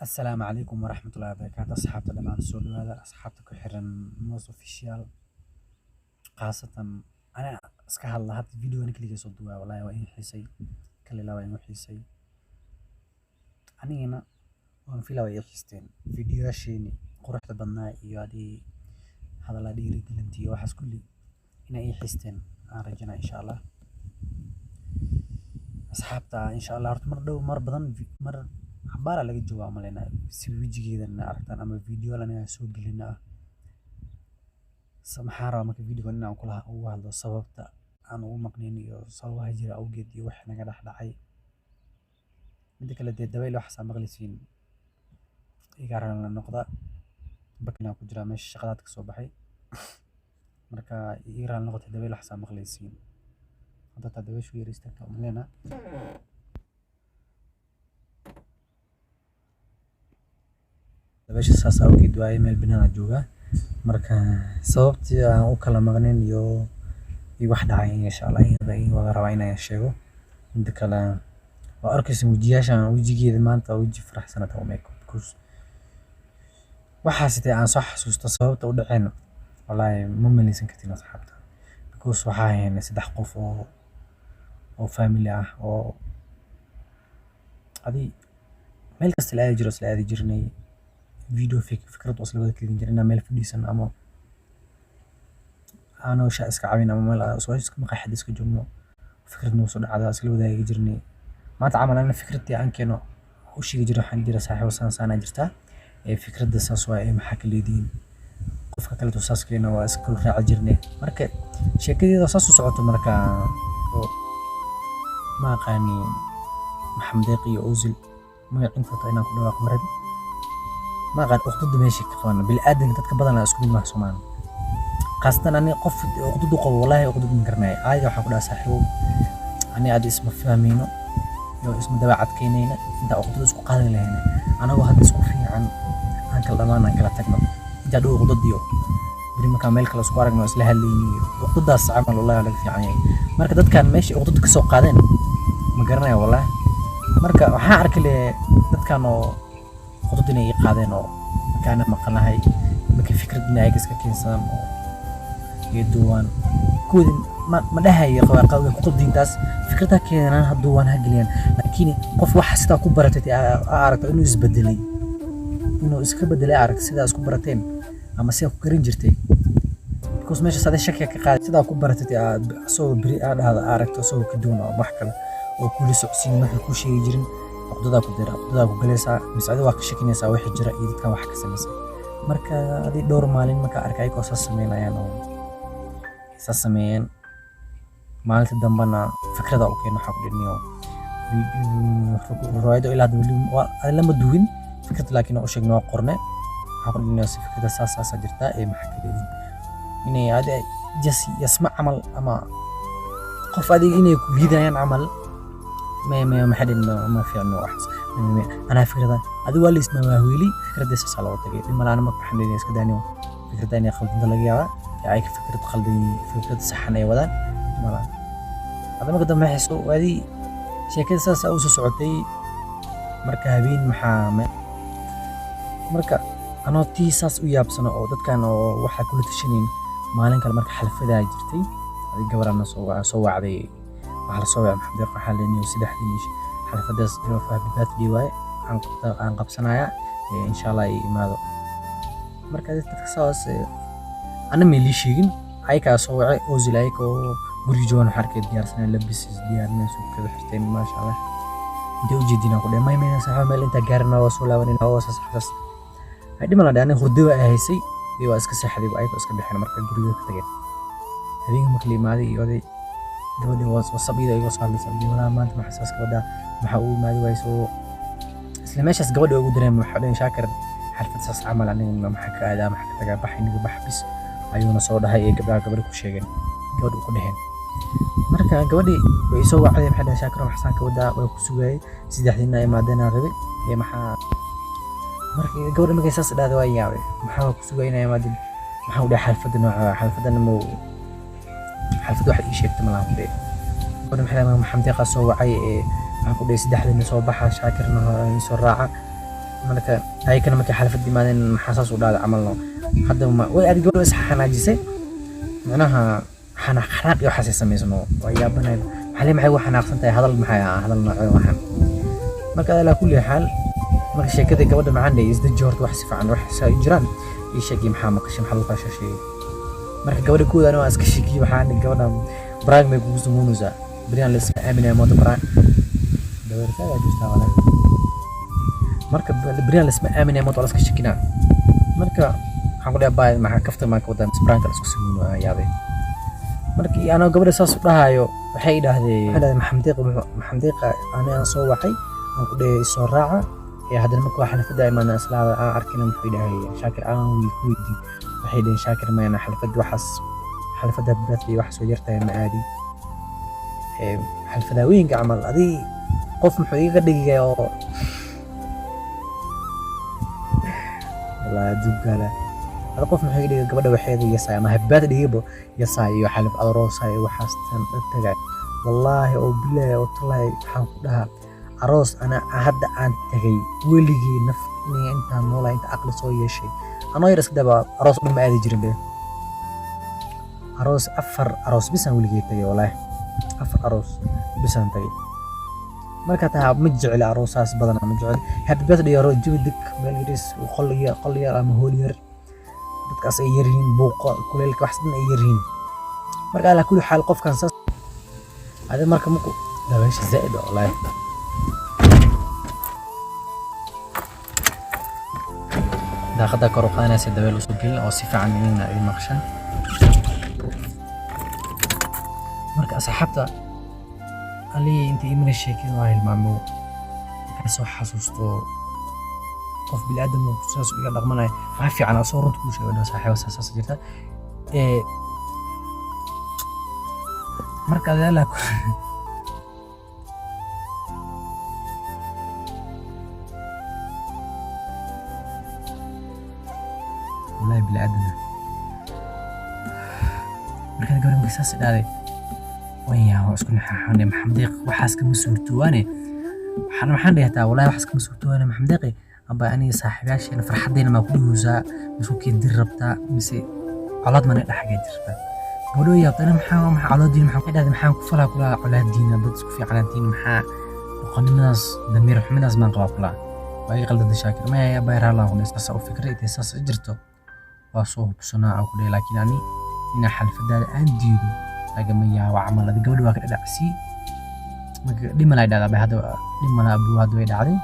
السلام عليكم ورحمة الله وبركاته أصحابتا دمان soo dhawaada asxaabta ku xiran Moz Official qaasatan ana iska hadla hadda videogan kaliya soo duwaa wallahi waa in xiisay kale la waa in xiisay anigana waan filaa way xiisteen videoyasheeni quruxda badnaa iyo adii hadalla dhiirigelinta iyo waxaas kulli inay xiisteen aan rajaynaa insha Allah asxaabta insha Allah horta mar dhow mar badan mar xabaara laga joogaa malena si wajigeedana aragtaan ama video lana soo gelina samaxara marka video inaan kula ugu hadlo sababta aan ugu maqneen iyo sababaha jira awgeed iyo wax naga dhaxdhacay mid kale dabayl wax maqlisiin igaaran la noqda bakina ku jira meesha shaqadaad ka soo baxay marka igaaran noqotay dabayl wax maqlisiin hadda dabayl soo yarista ka malena dabaysha saas awgeed waa email binana jooga marka sababtii aan u kala maqneen iyo wax dhacay insha Allah in wada rabaa inaan sheego mid kale waa arkaysa wajigeeda maanta waji faraxsan tahay make because waxa sidee aan soo xasuusto sababta u dhaceen wallahi ma maleysan kartiin asxaabta because waxa ahayn saddex qof oo family ah oo adi meel kasta la aadi jirnay video fikrad wasla wada kelin jirnaa meel fadhiisan ama ana waxa iska caawin ama meel soo iska maqaxid iska joogno fikrad noo soo dhacda isla wadaagi jirnay maanta camal ana fikradii aan keeno u sheegi jiray waxaan jira saaxiib saana jirta fikradda saas waa maxaa ka leediin qofka kale oo saas keeno waa iska kala raaci jirnay marka sheekadeeda saas u socoto marka ma qaani maxamed iyo Ozil magacin fata inaan ku dhawaaq marin ما قد أخطط ماشي كمان بالآدم تتكبر أنا أسكت مع سمان خاصة أنا قف أخطط قوة والله أخطط من كرناي عادي وحقول أسحبه أنا عادي اسمه فهمينه لو اسمه دبعت كينينا أنت أخطط أسكت قادر لهنا أنا واحد أسكت فيه عن كلام أنا كلا تكمل جادو أخطط ديو بدي مكان ملك الأسكوار إنه أسلحة اللي أخطط ده عمل والله عليك في يعني مركز كان ماشي أخطط كسوق قادين ما كرناي والله مركز وحارك اللي كانوا خطوط إني قادين أو كان مقنعي ممكن فكرة إني أجلس كإنسان أو يدوان كود ما ده هي قوي خطوط دين تاس فكرتها كأن أنا هدوان هجلين لكني قف واحد ستا كبرتي أعرف إنه يزبدلي إنه إسكبدلي أعرف سيدا إسكبرتين أما سيا كرينجرتي كوس ماشي ساده شكل كقاد سيدا كبرتي سو بري هذا أعرف سو كدون أو محكمة أو كل سعسين ما كل شيء يجرين أقدر أقول جلسة مساعدة واقع شكلني سوي حجرة إيد كم واحد كسمسة مركا هذه دور مالين مركا أركاي قصص سمين يعني سمين مالت الدمبنا فكرة أوكي نحب النيو رواية إلى هذا لما دوين فكرة لكن أشيك نوع قرنة حب الناس فكرة ساس جرتا إيه محكي إني هذا جس يسمع عمل أما قف هذه إني فيديو عمل ما حد ما في عنه أحس أنا فكرة هذا هو اللي اسمه وهولي فكرة ديس صلاة تجي لما أنا ما بحمل الناس كدانيو فكرة تانية خلد دلقيها يعني فكرة خلدي فكرة صحنة وذا ما هذا ما قدم يحسوا وهذه شيء كذا ساس أو سعودي مركا هبين محامة مركا أنا تي ساس وياب سنة أو ده كانوا واحد كل تشنين ما لين كان مركا حلف ذا جرتي هذه جبر أنا سوا عادي على صوب محمد يقع حالني وسلاح دينيش حلفة داس جوافها ببات ديواي عن قبسنايا إن شاء الله ماذا مركز تكساس أنا ملي شيء هاي كاسوعي أوزلايك أو بريجون حركة ديارسنا لبس ديارنا سوق كذا حرتين ما شاء الله ديو جدينا كده ما يمين سحب مال أنت جارنا وصولا ونين أواسس حدث هذي ما لداني خردوا هايسي ديو أسك سحب ديو أيك أسك بحنا مركز بريجون كتير هذه مكلمة هذه يودي gabadhi wasabida iga soo hadlaysa walaal maanta ma xasaas gabadha waxa uu maadi wayso isla meeshaas gabadha ugu dareemay waxa dhan shaakir xalfad saas camal aniga ma xaka aada ma xaka taga baxiniga baxbis ayuuna soo dhahay ee gabadha ku sheegeen gabadhu ku dhaheen marka gabadhi way soo wacday maxay dhahay shaakir waxaan ka wadaa way ku sugayay saddexdiina ay maadana rabay ee maxaa marka gabadha markay saas dhaada way yaabay maxaa ku sugayay maadin maxaa u dhahay xalfadda nooca xalfadana ma حلفت واحد يشيك تملام بيه قلنا محمد يقى سوى عي محمد يقى سدح لنا سوى بحا شاكرنا يسوى الراعة marka ayakana markay xalfad yimaadeen maxaa saas u dhacday camalno hadda way aad gabadha is xanaajisay macnaha xanaaq iyo waxaas sameysano waa yaabanayd maxay wax xanaaqsan tahay hadal maxay hadal nooc waxan marka ala kulli xaal marka sheekada gabadha macaan ay isda joorto wax si fiican wax soo jiraan ii sheegay maxaa maqashay maxaa lagu qashashay marka gabadha koodana waa iska sheegay waxaan gabadha braag may kugu sumuunaysa bariyan la iska aaminay moodo braag dawarka aad jirtaa wala marka bariyan la iska aaminay moodo la iska sheekina marka waxaan ku dhahay maxaa kafta ma ka wadaa braag la isku sumuunay yaabay markii ana gabadha saas u dhahayo waxay idhaahdeen maxamdiqa ana soo waxay aan ku dhahay soo raaca ee hadana markii waxa xalfada imaan aslaada aan arkina muxuu dhahay shaakir aan wiidi waxay dhahay shaakir ma ana xalfada badii wax soo yartay ma aadi xalfada weyn camal adii qof muxuu iga dhigay oo wala dugala qof muxuu iga dhigay gabadha waxeeda yasay ama habbaad dhigaybo yasay iyo xalf aroosay waxaas tan tagay wallahi oo billahi oo talay waxaan ku dhahaa aroos ana hadda aan tagay weligii nafni inta noolay inta aqal soo yeeshay anoo yar iska daba aroos dhuma aadi jirin be aroos afar aroos bisan weligii tagay wallahi afar aroos bisan tagay marka taa ma jecel aroosaas badan ma jecel habbaad dhigay jawi dik meel yariis qol yar ama hool yar dadkaas ay yaryihiin buuqa kuleelka wax sidoo ay yaryihiin marka ala kulli xaal qofkan saas hada marka muku dabaysha zaid wallahi daaqada kor u qaadaysa dabeel usoo gelin oo si fiican inay ay maqshaan marka asxaabta ali intii imina sheekay waa hilmaamo ka soo xasuusto qof bil aadam oo saas u dhaqmanay waxa fiican soo runta ku sheegay saaxiibo saas jirta marka la wallahi bil aadam marka gabar saas dhaalay ويا واسكن حاني محمديق وحاسك مسورتواني waxaan dhahtaa wallahi wax iska suugtooyna maxamdeeqi aba ani saaxiibaashayna farxadeena ma ku dhuusa masuuqii dir rabta mise colaad mana dhaxga jirta gabadho yaabtana maxaa colaadin maxaa ka dhahday maxaa ku falaa kula colaadiina dad isku fiicantiin maxaa qoninaas damir xumidaas ma qaba kula way qalad shaakir ma ya bayra la qonay saas oo fikrad saas jirto waa soo hubsana oo kule laakiin ani ina xalfadaada aan diido lagama yaabo camalada gabadho waa ka dhacsi dhiman ay dhacday hadda dhiman abu hadda way dhacday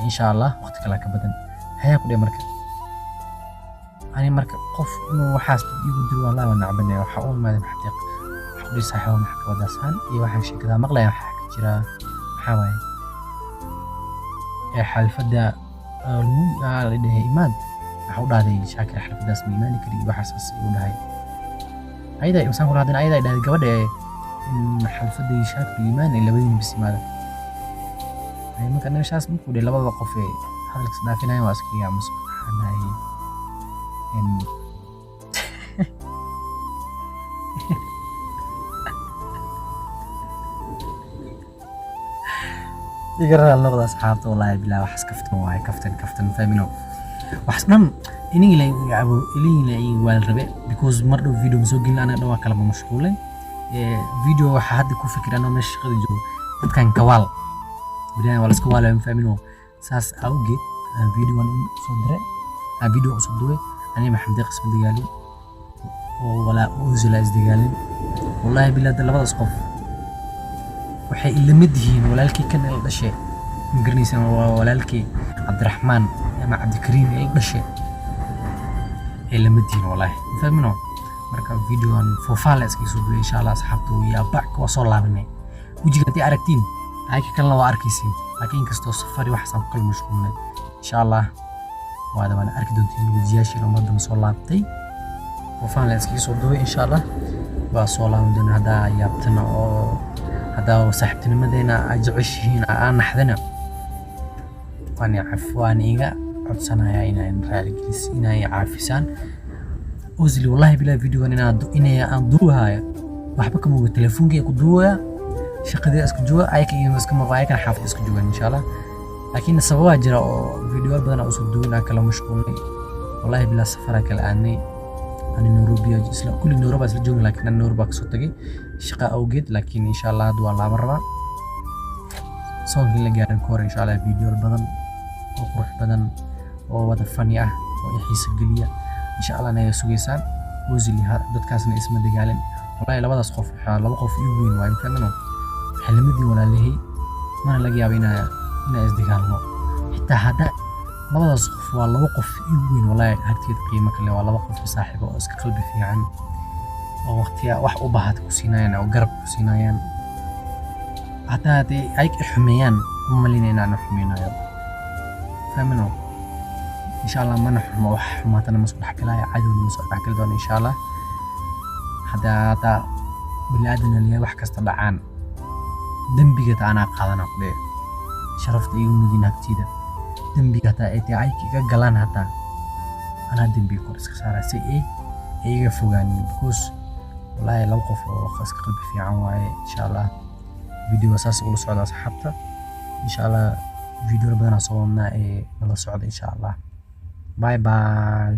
insha Allah waqti kala ka badan haya ku dhimar ka ani marka qof inuu waxaas igu diro wallahi wana cabnay waxa uu maadan xaqiiq xubbi saxiix oo maxkamada san iyo waxa sheekada maqlay waxa ka jira waxa way ee xalfada la dhahay imaan waxa u dhaaday shaakir xalfadaas miimaani kari waxaas uu dhahay ayda insan ku raadin ayda dhahay gabadha حلفدي شاكر الإيمان اللي بدين بسمادة يعني ما كان نشاس ممكن اللي بابا قفي هذا الكسنا فينا يواسكي يا مسك حناي إن يقرأ اللغة أصحابته والله بلا وحس كفتن وهاي كفتن فاهمينه وحسنم إني لا يعبو إلي لا يوالربي because مرة فيديو مسوقين أنا دوا كلام مشغولين فيديو waxa hadda ku fikirana meesha shaqada joogo dadkan kawaal bidaan wala iska walaam fahmino saas awgeed video wan soo diray video soo duway ani maxamed qism digaali oo wala uusila isdigaalin wallahi bilaa labadaas qof waxay ila mid yihiin walaalkii kan ay dhashay magarnaysan walaalkii Cabdiraxmaan ama Cabdikariim ay dhashay ila mid yihiin wallahi fahmino marka videoan foofaal iska soo duubay insha Allah asxaabtu iyo back waa soo laabanay wajiga intii aragtiin ay ka kala waa arkaysiin laakiin kasto safari wax san kala mashquulnay insha Allah waada wana arki doontiin wajiyaashii ummadda soo laabtay foofaal iska soo duubay insha Allah waa soo laaban doona hada yaabtana oo hada saaxiibtinimadeena ajcishiin aan naxdana waan afwaaniga codsanaya inaan raali gelis inay caafisaan وزلي والله بلا فيديو أنا أضوها وحبك مو تلفوني أكو دوا شقدي أسكت جوا أيك اسكت مغايك أنا حافظ أسكت جوا إن شاء الله laakiin sababa jira oo video badan oo soo duubna kala mashquulnay wallahi bila safar kala aanay ani Nairobi isla kulli Nairobi isla joogay laakiin aan Nairobi ka soo tagay shaqa awgeed laakiin insha Allah waa la rabaa soo la gaarin koor insha Allah video badan oo qurux badan oo wada fani ah oo xiisa geliya insha Allah inay sugeysaan wazili dadkaasna isma dagaalin wallahi labadaas qof laba qof iyo weyn waa imkaanano xilmadii walaalahay ma laga yaabo inay isdagaalno xitaa hada labadaas qof waa laba qof iyo weyn wallahi hartiid qiimo kale waa laba qof saaxiib oo iska qalbi fiican oo waqtiga wax u baahad ku siinayaan oo garab ku siinayaan hada ay xumeeyaan malinayna aan xumeeynayo فاهمينه ان شاء الله ما نحرم وحماتنا مسؤول حكي لها عدو مسؤول حكي لها ان شاء الله حتى بلادنا اللي wax kasta dhacaan dambiga taana qaadana qodee sharafta iyo mudina agtida dambiga taa ay tahay ka galaan hata ana dambiga kor iska saaray si ay iga fogaan because wallahi laba qof oo khas qalbi fiican waaye insha Allah video asaas ugu socda asxaabta insha Allah video badan soo wadnaa ee nala socda insha Allah bye bye